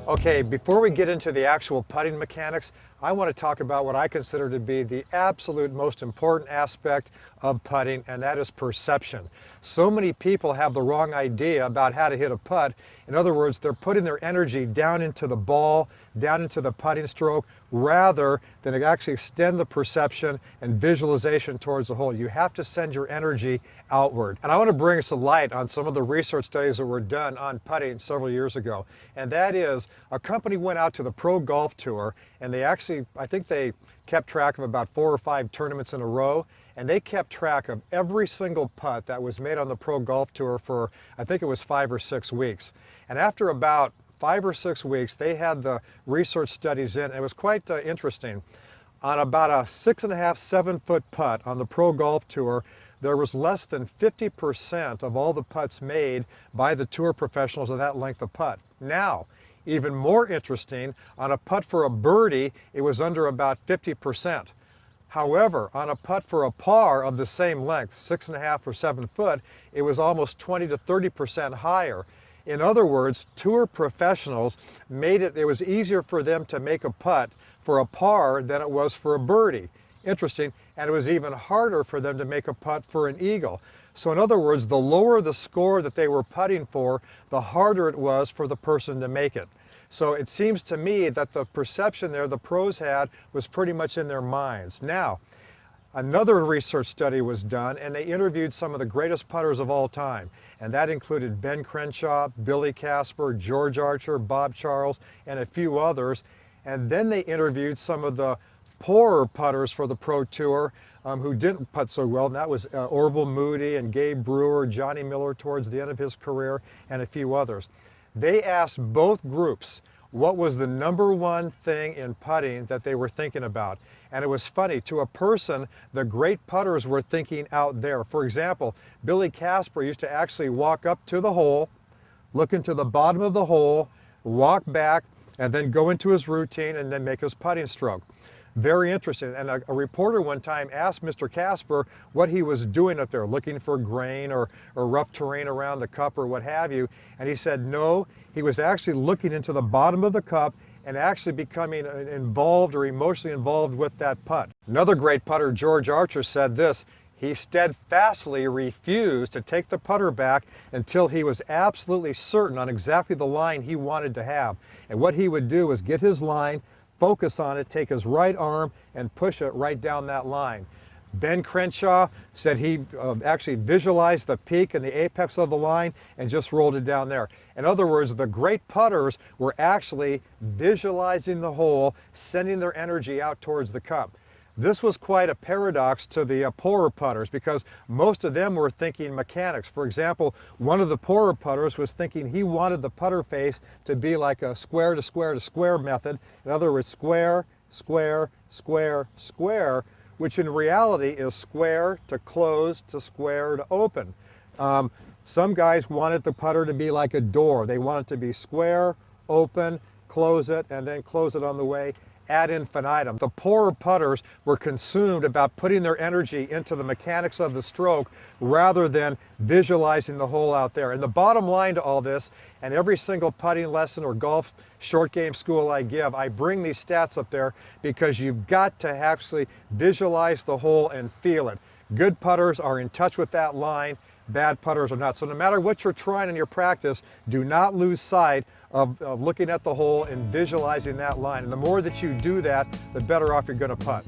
Okay, before we get into the actual putting mechanics, I want to talk about what I consider to be the absolute most important aspect of putting, and that is perception. So many people have the wrong idea about how to hit a putt. In other words, they're putting their energy down into the ball, down into the putting stroke, rather than actually extend the perception and visualization towards the hole. You have to send your energy outward. And I want to bring some light on some of the research studies that were done on putting several years ago. And that is, a company went out to the Pro Golf Tour, and they actually, I think they kept track of about 4 or 5 tournaments in a row, and they kept track of every single putt that was made on the Pro Golf Tour for, I think it was 5 or 6 weeks. And after about 5 or 6 weeks, they had the research studies in, and it was quite interesting. On about a 6.5, 7 foot putt on the Pro Golf Tour, there was less than 50% of all the putts made by the tour professionals of that length of putt. Now, even more interesting, on a putt for a birdie, it was under about 50%. However, on a putt for a par of the same length, 6.5 or 7 foot, it was almost 20 to 30% higher. In other words, tour professionals made it was easier for them to make a putt for a par than it was for a birdie. Interesting. And it was even harder for them to make a putt for an eagle. So in other words, the lower the score that they were putting for, the harder it was for the person to make it. So it seems to me that the perception there the pros had was pretty much in their minds. Now, another research study was done, and they interviewed some of the greatest putters of all time. And that included Ben Crenshaw, Billy Casper, George Archer, Bob Charles, and a few others. And then they interviewed some of the poorer putters for the Pro Tour who didn't putt so well, and that was Orville Moody and Gabe Brewer, Johnny Miller towards the end of his career, and a few others. They asked both groups what was the #1 thing in putting that they were thinking about. And it was funny, to a person, the great putters were thinking out there. For example, Billy Casper used to actually walk up to the hole, look into the bottom of the hole, walk back, and then go into his routine and then make his putting stroke. Very interesting. And a reporter one time asked Mr. Casper what he was doing up there, looking for grain or rough terrain around the cup or what have you. And he said no, he was actually looking into the bottom of the cup and actually becoming involved or emotionally involved with that putt. Another great putter, George Archer, said this: he steadfastly refused to take the putter back until he was absolutely certain on exactly the line he wanted to have. And what he would do was get his line, focus on it, take his right arm and push it right down that line. Ben Crenshaw said he actually visualized the peak and the apex of the line and just rolled it down there. In other words, the great putters were actually visualizing the hole, sending their energy out towards the cup. This was quite a paradox to the poorer putters, because most of them were thinking mechanics. For example, one of the poorer putters was thinking he wanted the putter face to be like a square to square to square method. In other words, square, square, square, square, which in reality is square to close to square to open. Some guys wanted the putter to be like a door. They wanted to be square, open, close it, and then close it on the way ad infinitum. The poorer putters were consumed about putting their energy into the mechanics of the stroke rather than visualizing the hole out there. And the bottom line to all this, and every single putting lesson or golf short game school I give, I bring these stats up there because you've got to actually visualize the hole and feel it. Good putters are in touch with that line, bad putters are not. So no matter what you're trying in your practice, do not lose sight of looking at the hole and visualizing that line. And the more that you do that, the better off you're going to putt.